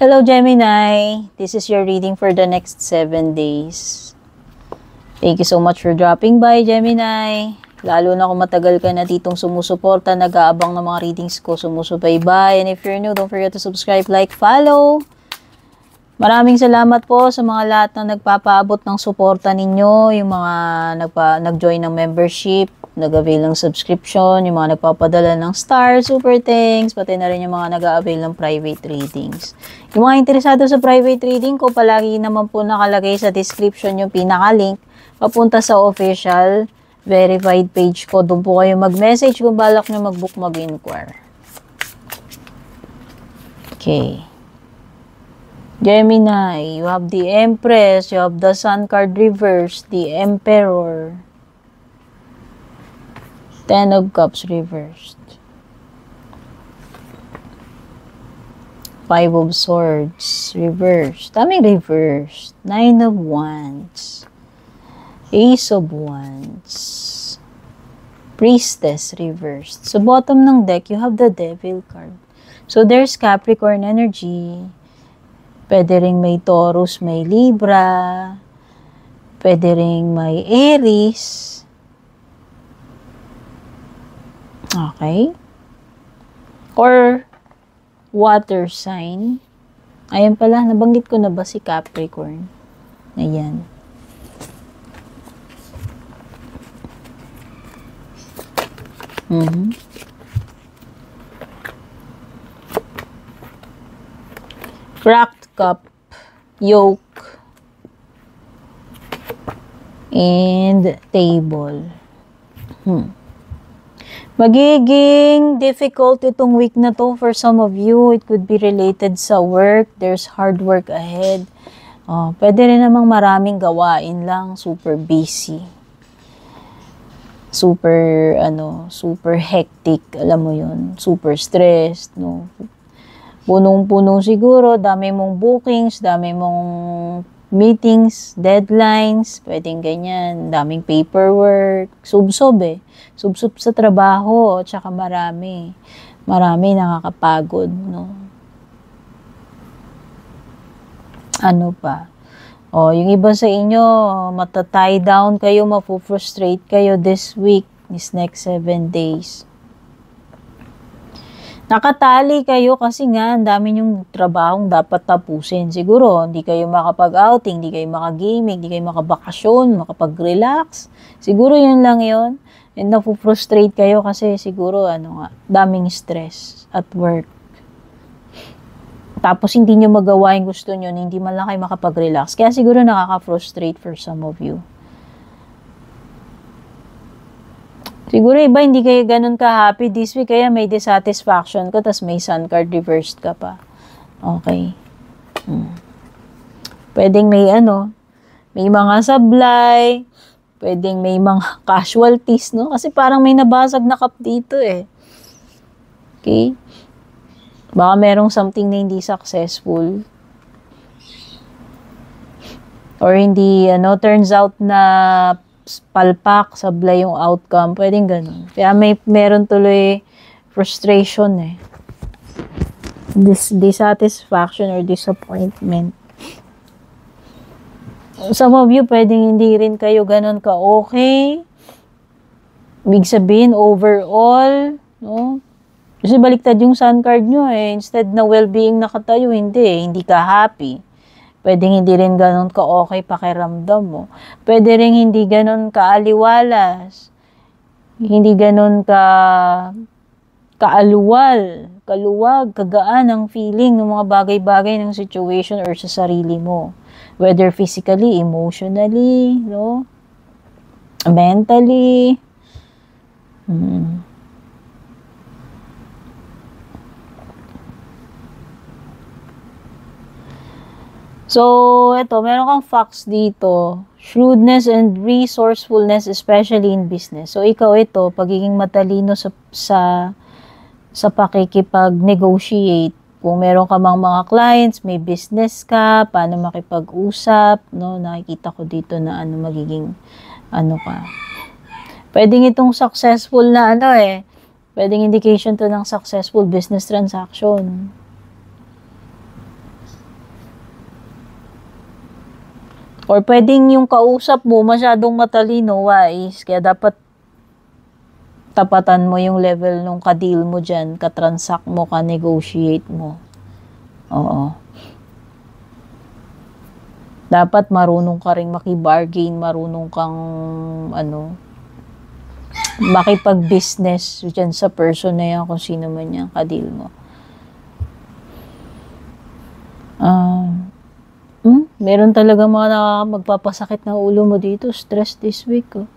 Hello Gemini, this is your reading for the next 7 days. Thank you so much for dropping by, Gemini. Lalo na kung matagal ka na ditong sumusuporta, nag-aabang ng mga readings ko, sumusubaybay. And if you're new, don't forget to subscribe, like, follow. Maraming salamat po sa mga lahat na nagpapaabot ng suporta ninyo, yung mga nag-join ng membership, nag-avail ng subscription, yung mga nagpapadala ng stars, super thanks, pati na rin yung mga nag-avail ng private readings. Yung mga interesado sa private reading ko, palagi naman po nakalagay sa description yung pinaka-link papunta sa official verified page ko. Doon po kayo mag-message kung balak nyo mag-book, mag-inquire. Okay. Gemini, you have the Empress, you have the Sun card reversed, the Emperor, Ten of Cups reversed, Five of Swords reversed, daming reversed, Nine of Wands, Ace of Wands, Priestess reversed. So bottom ng deck, you have the Devil card. So there's Capricorn energy. Pwede ring may Taurus, may Libra. Pwede ring may Aries. Okay. Or water sign. Ayan pala, nabanggit ko na ba si Capricorn? Ayan. Cracked cup, yoke, and table. Magiging difficult itong week na to for some of you. It could be related sa work. There's hard work ahead. Pwede rin namang maraming gawain lang. Super busy. Super hectic. Alam mo yun. Super stressed, no? Punong-puno siguro, dami mong bookings, dami mong meetings, deadlines, pwedeng ganyan, daming paperwork, sub-sub eh. Sub-sub sa trabaho, tsaka marami nakakapagod, no? Ano pa? Yung iba sa inyo, mata-tie down kayo, mafu-frustrate kayo this week, this next 7 days. Nakatali kayo kasi nga ang dami yung trabahong dapat tapusin. Siguro, hindi kayo makapag-outing, hindi kayo makagaming, hindi kayo makabakasyon, makapag-relax. Siguro yun lang yun. And napu-frustrate kayo kasi siguro, daming stress at work. Tapos hindi nyo magawa yung gusto nyo, hindi man lang kayo makapag-relax. Kaya siguro nakaka-frustrate for some of you. Siguro iba hindi kayo ganun ka-happy this week, kaya may dissatisfaction ko, tas may Sun card reversed ka pa. Okay. Pwedeng may may mga sablay, pwedeng may mga casualties, no? Kasi parang may nabasag na cup dito eh. Okay? Baka merong something na hindi successful. Or hindi, turns out na palpak, sablay yung outcome. Pwedeng ganun. Kaya meron tuloy frustration eh. Dissatisfaction or disappointment. Some of you, pwedeng hindi rin kayo ganun ka-okay. Ibig sabihin, overall, no? Kasi baliktad yung sun card nyo eh. Instead na well-being nakatayo, hindi ka happy. Pwedeng hindi rin ganun ka-okay pakiramdam mo. Pwede rin hindi ganun ka-aliwalas. Hindi ganun ka-aluwal, kaluwag, kagaan ang feeling ng mga bagay-bagay ng situation or sa sarili mo. Whether physically, emotionally, no? Mentally. So, meron kang facts dito. Shrewdness and resourcefulness, especially in business. So, ikaw pagiging matalino sa pakikipag-negotiate. Kung meron ka mga clients, may business ka, paano makipag-usap, no? Nakikita ko dito na magiging, ka. Pwedeng itong successful na Pwedeng indication to ng successful business transaction. Or pwedeng yung kausap mo masyadong matalino, wise. Kaya dapat tapatan mo yung level nung ka-deal mo dyan, ka-transact mo, ka-negotiate mo. Oo. Dapat marunong ka rin makibargain, marunong kang makipag-business dyan sa person na yan, kung sino man yan ka-deal mo. Meron talaga mga magpapasakit ng ulo mo dito. Stress this week. Oh.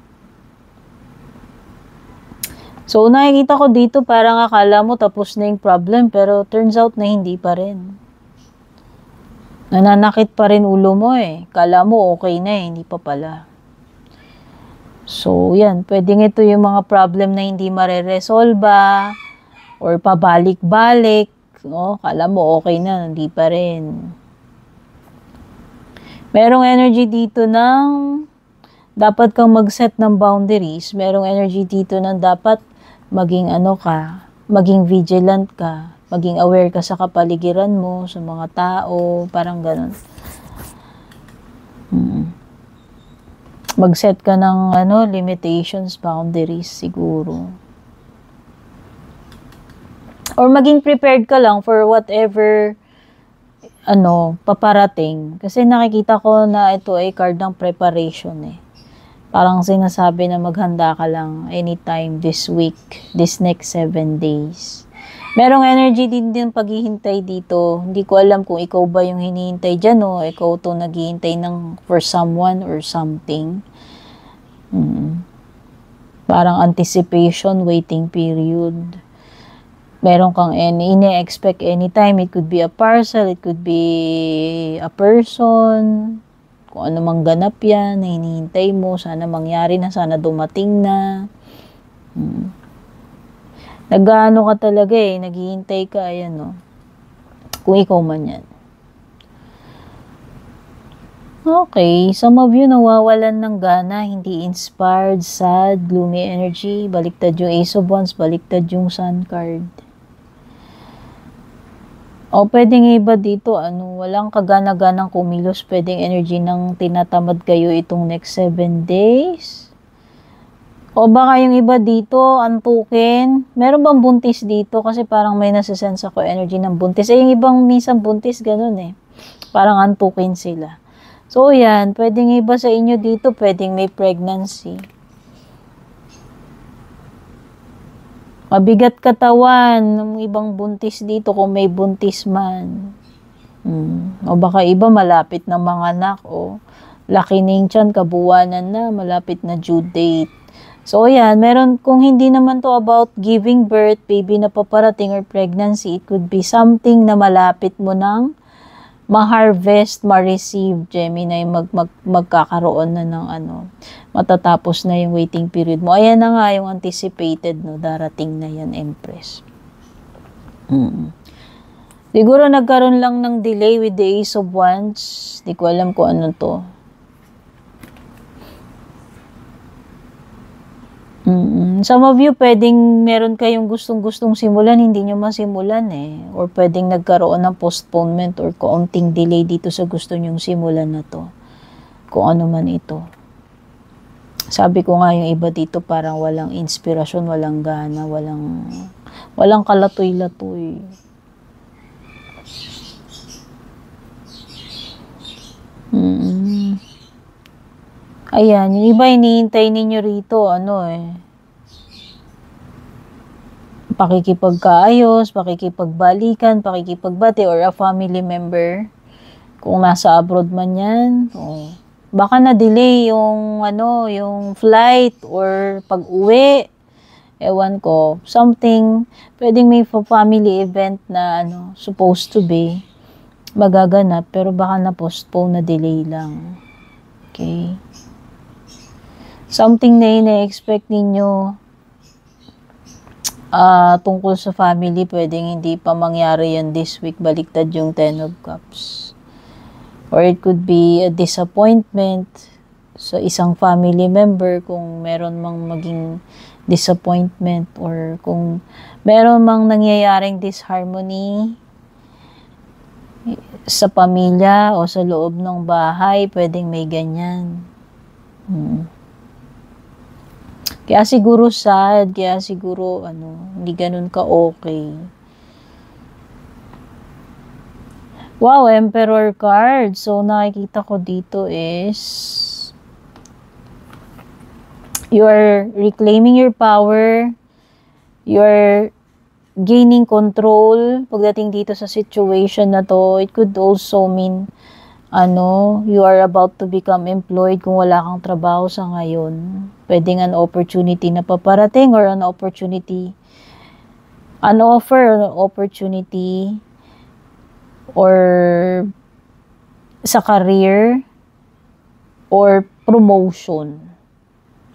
So, nakikita ko dito parang akala mo tapos na yung problem, pero turns out na hindi pa rin. Nananakit pa rin ulo mo eh. Kala mo okay na eh, hindi pa pala. So, yan. Pwedeng ito yung mga problem na hindi mareresolba or pabalik-balik. No? Kala mo okay na, hindi pa rin. Merong energy dito ng dapat kang mag-set ng boundaries. Merong energy dito ng dapat maging maging vigilant ka, maging aware ka sa kapaligiran mo, sa mga tao, parang ganun. Mag-set ka ng limitations, boundaries siguro. Or maging prepared ka lang for whatever paparating. Kasi nakikita ko na ito ay card ng preparation eh. Parang sinasabi na maghanda ka lang anytime this week, this next 7 days. Merong energy din paghihintay dito. Hindi ko alam kung ikaw ba yung hinihintay dyan o ikaw to naghihintay for someone or something. Parang anticipation, waiting period. Meron kang ine-expect anytime. It could be a parcel, it could be a person. Kung ano mang ganap yan, na hinihintay mo, sana mangyari na, sana dumating na. Nag-ano ka talaga eh, naghihintay ka, ayan no. Kung ikaw man yan. Okay, some of you nawawalan ng gana, hindi inspired, sad, gloomy energy, baliktad yung Ace of Wands, baliktad yung Sun card. O pwedeng iba dito, walang kagana-ganang kumilos, pwedeng energy ng tinatamad kayo itong next 7 days. O baka yung iba dito, antukin. Meron bang buntis dito? Kasi parang may nasisense ako energy ng buntis. Yung ibang minsan buntis, ganun eh. Parang antukin sila. So yan, pwedeng iba sa inyo dito, pwedeng may pregnancy. Mabigat katawan ng ibang buntis dito kung may buntis man. O baka iba malapit na manganak o laki ng tiyan, kabuwanan na, malapit na due date. So yan, meron kung hindi naman to about giving birth, baby na paparating or pregnancy, it could be something na malapit mo ng ma-harvest, ma-receive, Gemini, magkakaroon na ng matatapos na yung waiting period mo. Ayan na nga yung anticipated, no, darating na yan, Empress. Siguro nagkaroon lang ng delay with the Ace of Wands. Di ko alam kung ano to. Some of you, pwedeng meron kayong gustong-gustong simulan, hindi nyo masimulan eh. Or pwedeng nagkaroon ng postponement or kaunting delay dito sa gusto nyong simulan na to. Kung ano man ito. Sabi ko nga yung iba dito parang walang inspirasyon, walang gana, walang kalatoy-latoy. Ayan, yung iba hinihintay ninyo rito, pakikipagkaayos, pakikipagbalikan, pakikipagbati, or a family member. Kung nasa abroad man yan, baka na-delay yung flight or pag-uwi. Ewan ko, something, pwedeng may family event na supposed to be magaganap, pero baka na-postpone, na-delay lang. Okay? Something na ina-expect ninyo tungkol sa family, pwedeng hindi pa mangyari yan this week, baliktad yung 10 of Cups. Or it could be a disappointment sa isang family member kung meron mang maging disappointment or kung meron mang nangyayaring disharmony. sa pamilya o sa loob ng bahay, pwedeng may ganyan. Kaya siguro sad, kaya siguro hindi ganun ka-okay. Wow, Emperor card. So, nakikita ko dito is you are reclaiming your power, you are gaining control pagdating dito sa situation na to. It could also mean you are about to become employed kung wala kang trabaho sa ngayon. Pwedeng an opportunity na paparating or an opportunity, an offer, an opportunity or sa career or promotion.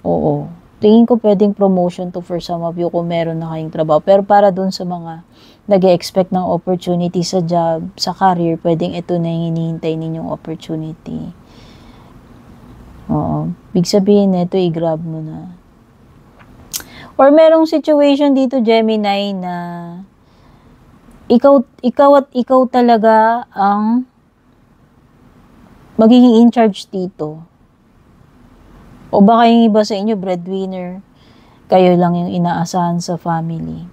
Oo. Tingin ko pwedeng promotion to for some of you kung meron na kayong trabaho. Pero para dun sa mga nag-expect ng opportunity sa job, sa career, pwedeng ito na yung hinihintay ninyong opportunity. Oo. Big sabihin na ito, i-grab mo na. Or merong situation dito, Gemini, na ikaw talaga ang magiging in charge dito. O baka yung iba sa inyo, breadwinner, kayo lang yung inaasahan sa family.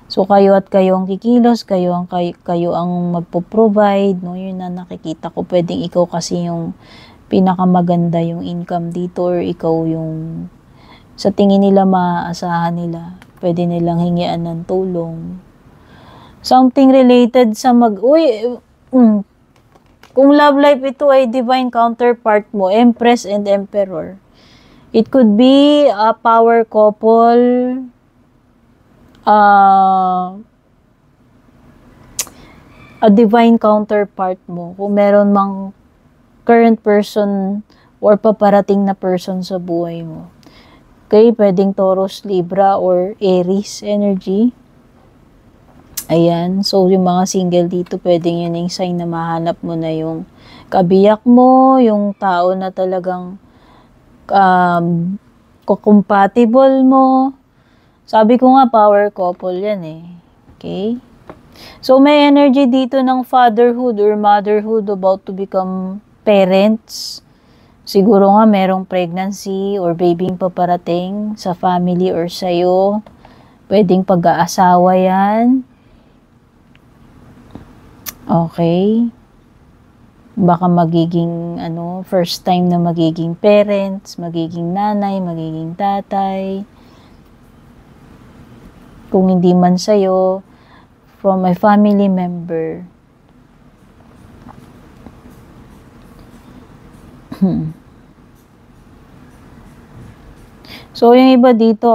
So, kayo ang kikilos, kayo ang magpo-provide, no? Yun na nakikita ko. Pwedeng ikaw kasi yung pinakamaganda yung income dito or ikaw yung sa tingin nila maaasahan nila. Pwede nilang hingian ng tulong. Something related sa kung love life ito ay divine counterpart mo, Empress and Emperor. It could be a power couple, a divine counterpart mo. Kung meron mang current person or paparating na person sa buhay mo. Okay, pwedeng Taurus, Libra, or Aries energy. Ayan, so yung mga single dito, pwedeng yun yung sign na mahanap mo na yung kabiyak mo, yung tao na talagang compatible mo. Sabi ko nga, power couple yan eh. Okay? So, may energy dito ng fatherhood or motherhood about to become parents. Siguro nga, merong pregnancy or babying paparating sa family or sa'yo. Pwedeng pag-aasawa yan. Okay? Baka magiging first time na magiging parents, magiging nanay, magiging tatay. Kung hindi man sa'yo, from a family member. So, yung iba dito,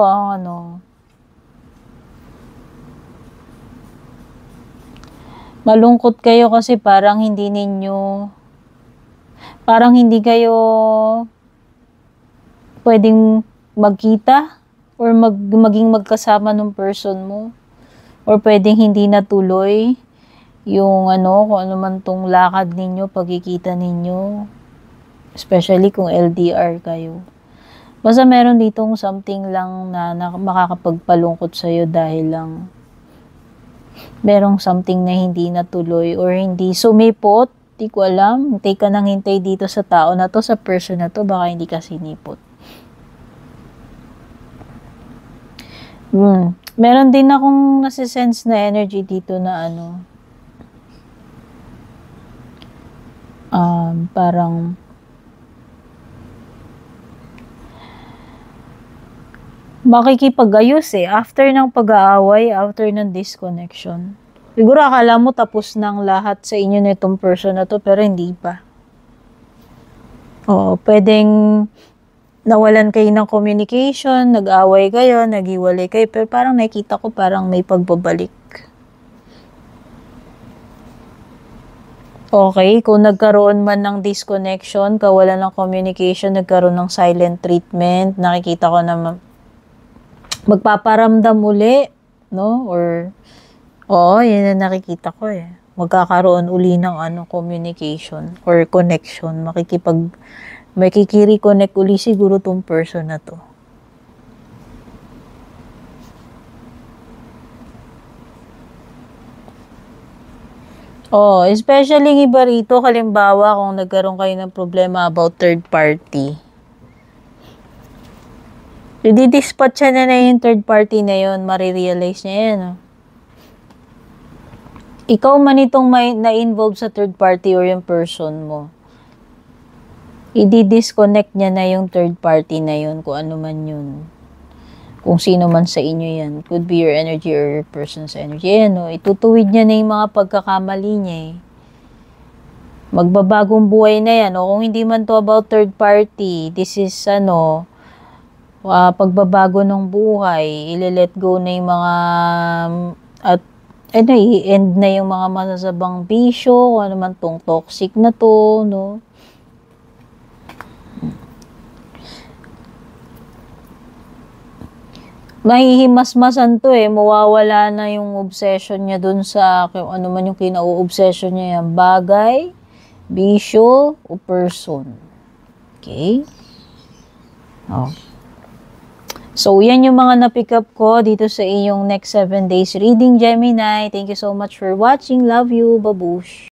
malungkot kayo kasi parang hindi kayo pwedeng magkita or maging magkasama ng person mo. Or pwedeng hindi natuloy yung kung ano man tong lakad ninyo, pagkikita ninyo. Especially kung LDR kayo. Basta meron ditong something lang na makakapagpalungkot sa'yo dahil lang merong something na hindi natuloy or hindi sumipot. Di ko alam. Hintay ka nang hintay dito sa tao na to, sa person na to. Baka hindi ka sinipot. Meron din akong nasisense na energy dito na parang makikipag-ayos after ng pag-aaway, after ng disconnection. Siguro akala mo tapos ng lahat sa inyo nitong person na to, pero hindi pa. Oo, pwedeng nawalan kayo ng communication, nag-away kayo, naghiwalay kayo, pero parang nakikita ko parang may pagbabalik. Okay, kung nagkaroon man ng disconnection, kawalan ng communication, nagkaroon ng silent treatment, nakikita ko na magpaparamdam uli, no? Or, yun na nakikita ko Magkakaroon uli ng communication or connection. Makikiri-connect uli siguro tong person na to. Oh, especially iba rito, halimbawa kung nagkaroon kayo ng problema about third party. I-dispatch na yung third party na yun, marirealize niya yan. Oh. Ikaw man itong na-involve sa third party or yung person mo. I-disconnect niya na yung third party na yun, kung ano man yun. Kung sino man sa inyo yan. Could be your energy or your person's energy. Ayan, no? Itutuwid niya na yung mga pagkakamali niya eh. Magbabagong buhay na yan. O kung hindi man to about third party, this is pagbabago ng buhay. Ile-let go na yung mga at i-end na yung mga masasabang bisyo, kung ano man tong toxic na to, no? Mahihimas-masan to eh. Mawawala na yung obsession niya dun sa kung ano man yung kinau-obsession niya yan. Bagay, bisyo, o person. Okay? Oh. So, yan yung mga na-pick up ko dito sa iyong next 7 days reading, Gemini. Thank you so much for watching. Love you. Babush.